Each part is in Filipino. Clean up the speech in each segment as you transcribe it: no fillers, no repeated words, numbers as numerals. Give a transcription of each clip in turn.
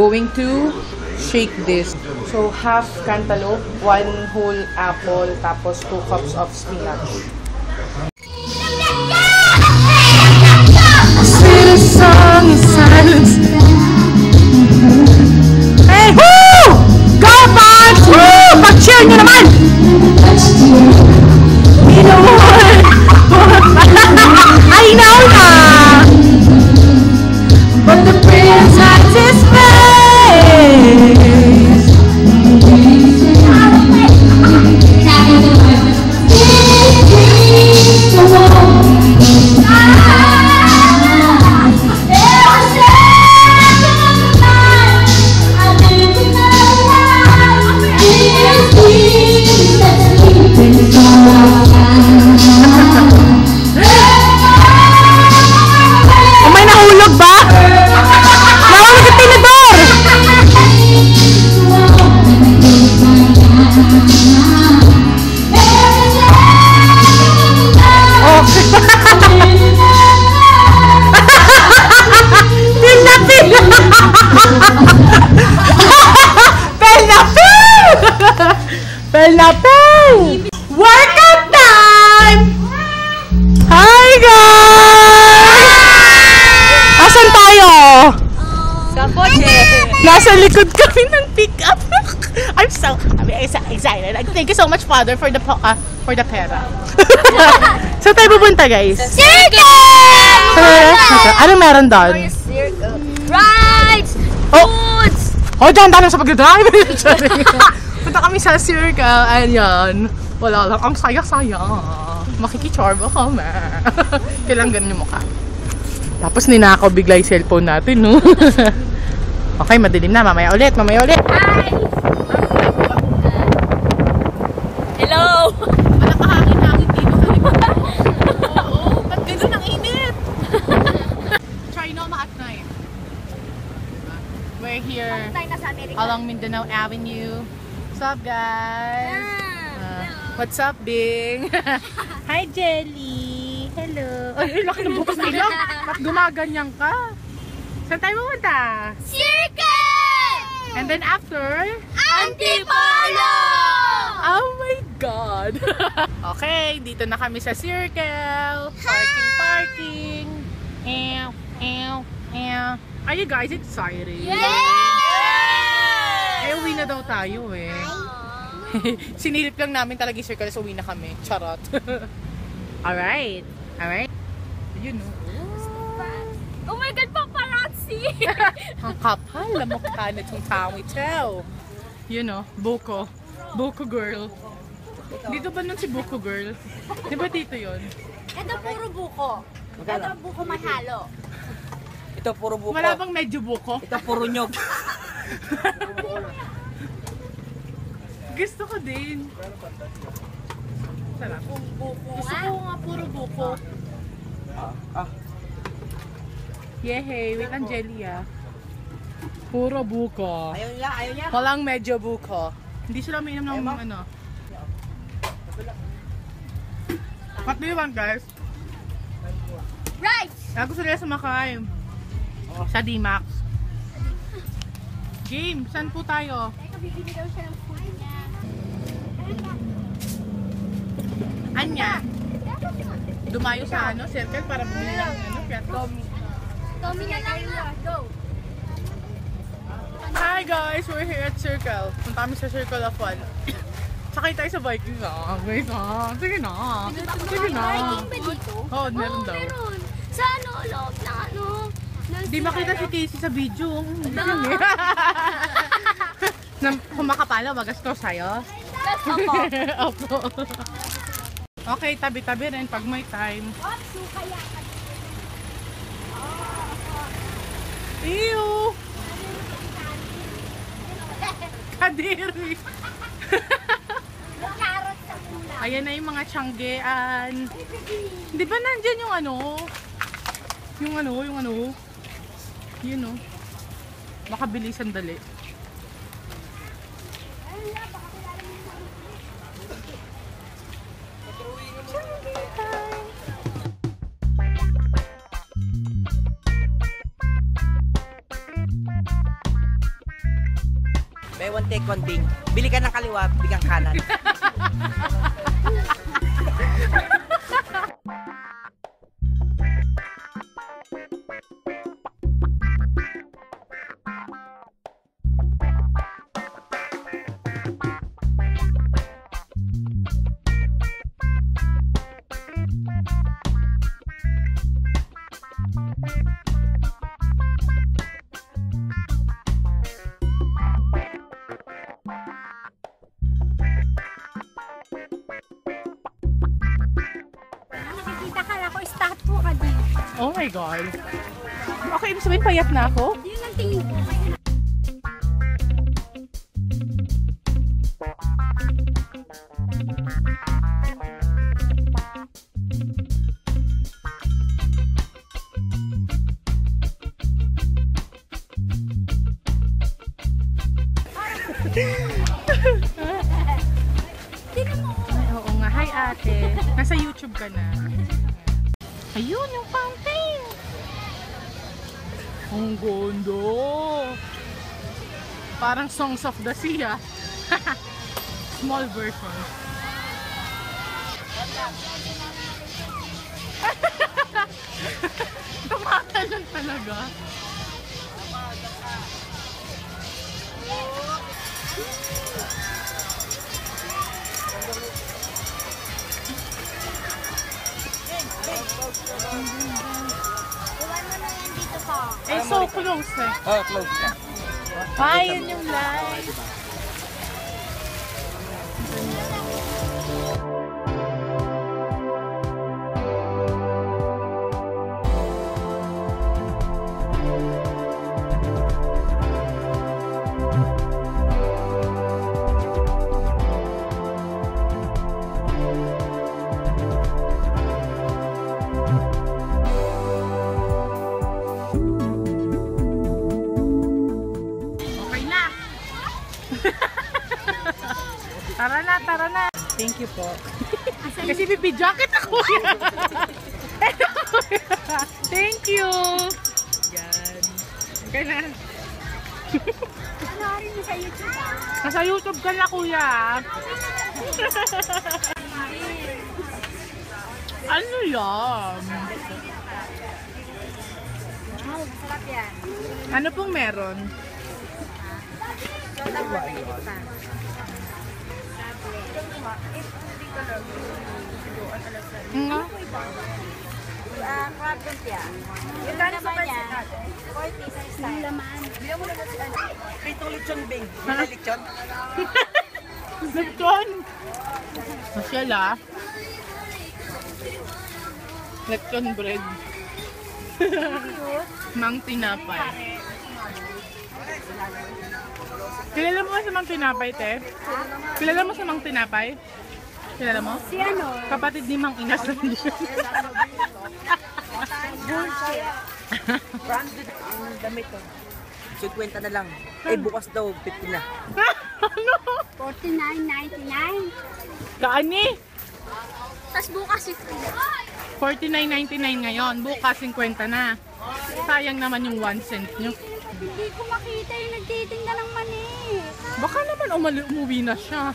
going to shake this. So, half cantaloupe, 1 whole apple, tapos 2 cups of spinach. Sweetest song is silence. Hey! Woo! Go, Fox! Woo! Pag-cheer nyo naman! You know what? I know na! But the prince hides his face. May nahulog ba? Nahulog ang tinidor! Oh. Pinapil! Pinapil! Pinapil! Workout time! Hi guys! Asan tayo? Sa kotse. Nasa likod kami ng pick-up. I'm so excited. Thank you so much, Father, for the pera. Saan tayo pupunta, guys? Circle! Anong meron doon? Circle. Rides! Oh! Foods! Oh, dyan tayo sa pag-drive. Punta kami sa Circle. Ayan. Wala lang. Ang saya-saya. Makikicharba kami. Kailangan ganun yung mukha. Tapos ninakaw bigla yung cellphone natin, no? Okay, madilim na. Mamaya ulit. Mamaya ulit. Hi! Hello! Wala kahangin-hangin dito sa likod. Oo, ba't ganun ang init? Trinoma at night. We're here along Mindanao Avenue. What's up, guys? What's up, Bing? Hi, Jelly! Hello! Ay, laki ng bukas nila! At gumaganyan ka! Saan tayo pumunta? Circle! And then after? Antipolo! Oh my God! Okay, dito na kami sa Circle. Parking. Ew, ew, ew. Are you guys excited? Yeah! Eh, uwi na daw tayo eh. Sinilip lang namin talaga yung Circle, so uwi na kami. Charot. Alright. Alright. Yun o. Oh my God, paparazzi! Ang kapal na mukha na itong tao ito. Yun o, Buko. Buko girl. Dito ba nun si Buko girl? Di ba dito yun? Ito puro buko. Ito buko mahalo. Ito puro buko. Wala bang medyo buko? Ito puro nyog. Gusto ko din. Sarap. Gusto ko nga puro buko. Yehey, wait lang, Jelly ah. Puro buko. Ayaw niya, ayaw niya. Walang medyo buko. Hindi sila mainom ng ano. What do you want, guys? Right! Gusto nila sumakay. Sa D-Max. Game, saan po tayo? Teka, bibili daw siya ng food niya. Anya? Dumayo sa Circle para bumili ng Tommy na lang na. Go! Hi guys, we're here at Circle. Punta kami sa Circle of Fun. Sakay tayo sa biking na. Guys sige na. Sige na. Parking ba dito? Oo, meron daw. Meron. Sa loob na Di makita si Casey sa video. Kung makapala, magastos sa'yo. Opo. Opo. Okay, tabi-tabi rin pag may time. Ew! Kadiri! Ayan na yung mga tiyanggean. Di ba nandyan yung ano? Yung ano? Yun o. Makabili sandali. taekwondo. Bili ka ng kaliwa, bili kang kanan. Nakikita ka na ako, statue ka dito. Oh my God. Okay, ibig sabihin payat na ako? Yun ang tingin ko. Ay, oo nga. Hi ate. Nasa YouTube ka na. Ayun, yung fountain. Ang gondo. Parang Songs of the Sea, ah. Small version. Tumatalon talaga. Iwan mo na yan dito pa. Eh, so close eh. Oh, close ka. Ay, yun yung live. Okay na. Tara na, tara na. Thank you po. Kasi pipi jacket ako yan. Thank you. Yan. Okay na. Panoorin mo sa YouTube ah. Nasa YouTube ka na, kuya. Ano yan? Wow, masarap yan. Ano pong meron? Soda water pa. Nga? Crab lumpia. Yung laman niya, 40 sa isa. Yung laman. Pito lechon, Bing. May lechon. Lechon! Masyal ah. Lechon bread. Mang tinapay. Kilala mo ba sa Mang Tinapay, te? Kilala mo sa Mang Tinapay? Kilala mo? Si ano? Kapatid ni Mang Inas na yun. Branded ang damit ko. 50 na lang. Eh, bukas daw, 50 na. Ano? 49.99. Kaani? Tapos bukas 49.99 ngayon. Bukas 50 na. Sayang naman yung 1 cent nyo. hindi ko makita yung nagtitinda ng mani. Baka naman umuwi na siya.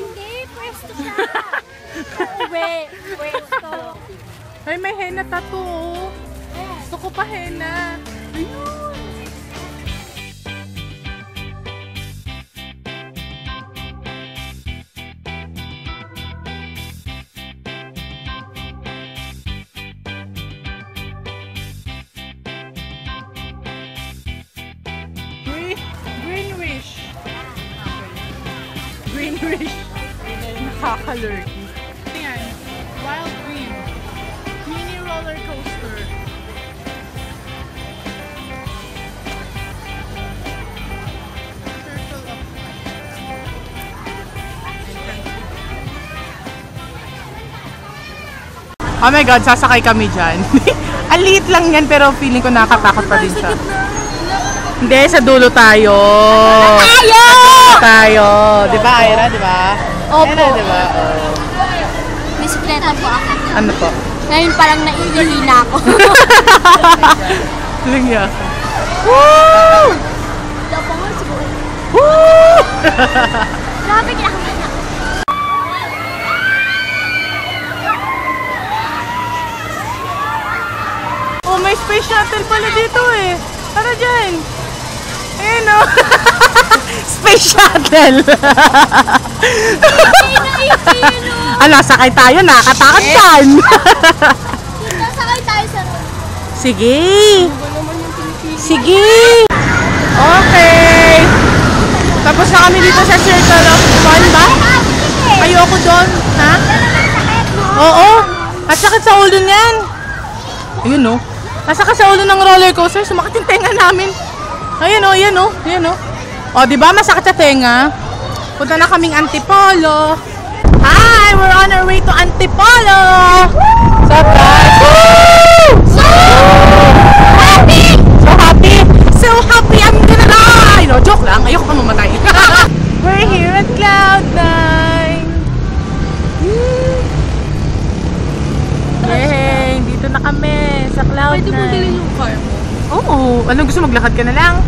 Hindi, pwesto siya. Uwi, pwesto. Ay, may henna tattoo. Gusto ko pa henna. Ayun. Greenwich. Greenwich. Nakakalurky. Ayan. Wild Green. Mini roller coaster. Circle of Oh my God, sasakay kami dyan. Ang liit lang yan pero feeling ko nakakatakot pa din siya. Hindi, sa dulo tayo. Tayo! Di ba, Ira? Di ba? Opo. Ira, di ba? Oh. Bisikleta po ako. Ano po? Ngayon parang naiihina ako. Lingya. Woo! Wala pa nga siguro. Woo! Grabe kinakabahan. Oh, may space shuttle pala dito eh. Tara dyan. Ayan o. Space shuttle. Ano, sakay tayo. Nakakatakot yan. Sasakay tayo sa road. Sige. Sige. Okay. Tapos na kami dito sa Circle of Fun ba? Ayoko doon. Ha? Oo. At sakit sa ulo niyan. Ayun o. Nasakit sa ulo ng roller coaster. Sumakit yung tenga namin. Ayun o, ayan o. Ayan o. O, diba masakit sa tenga? Punta na kaming Antipolo. Hi! We're on our way to Antipolo! What's up, guys? Woo! So happy! So happy! So happy! I'm gonna die! No, joke lang. Ayoko pa mamatay. We're here at Cloud9. Yay! Dito na kami sa Cloud9. Pwede mo dalhin yung car mo. Oo. Anong gusto? Maglakad ka na lang?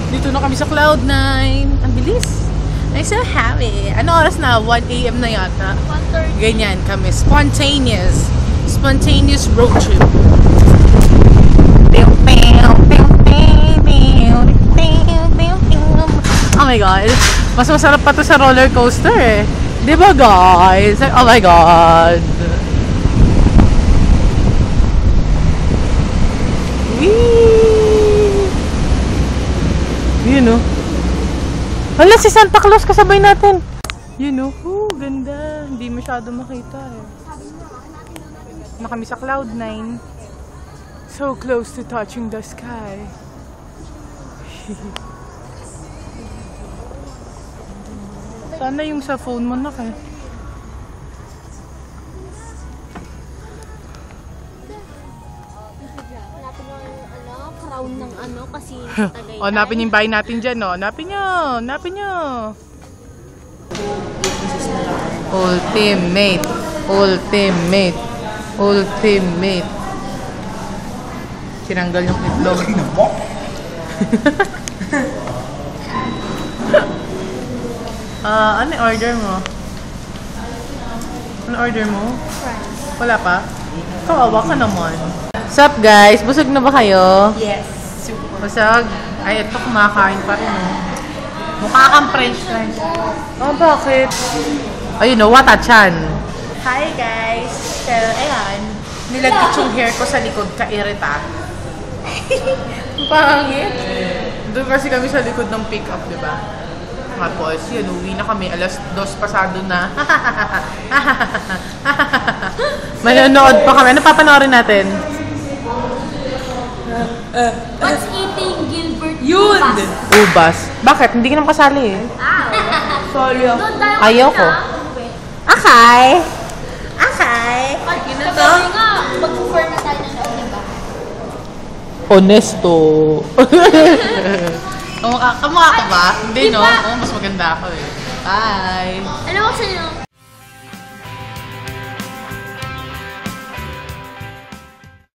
Dito na kami sa Cloud9. Ang bilis. I'm so happy. Ano oras na? 1 AM na yata. 1:30. Ganyan kami. Spontaneous. Spontaneous road trip. Oh my God. Mas masarap pa to sa roller coaster eh. Di ba guys? Oh my God. Whee! Yun o. Hala, si Santa Claus kasabay natin. Yun o. Ganda. Hindi masyado makita eh. Na kami sa Cloud9. So close to touching the sky. Sana yung sa phone mo na kaya. Hanapin nyo yung crown ng kasi Tagaytay. O, napin yung bahay natin dyan, o. Napin nyo. Napin nyo. Ultimate. Ultimate. Ultimate. Tinanggal yung itlog. Ano order mo? Ano order mo? Wala pa? Kawawa ka naman. Sup guys? Busog na ba kayo? Yes. Busog? Ay, ito kumakain pa rin. Oh. Mukha kang french fries. Oh, bakit? Ayun o, Wata-chan. Hi guys! So, ayan. Nilagkit yung hair ko sa likod, kairita. Pangit. Doon kasi kami sa likod ng pick-up, di ba? Tapos, yun, uwi na kami. 2:00 pasado na. Manonood pa kami. Ano papanoorin natin? What's eating Gilbert Yun! Ubas? Ubas. Bakit? Hindi ka naman kasali eh. Sorry. Doon tayo Ayoko. kanina. Akay! Akay! Ay, kagabi nga, mag-prefer na tayo ng loob, diba? Honesto. Kamukha ka ba? Hindi, no? Diba? Oo, mas maganda ako eh. Bye! Ano ko sa'yo?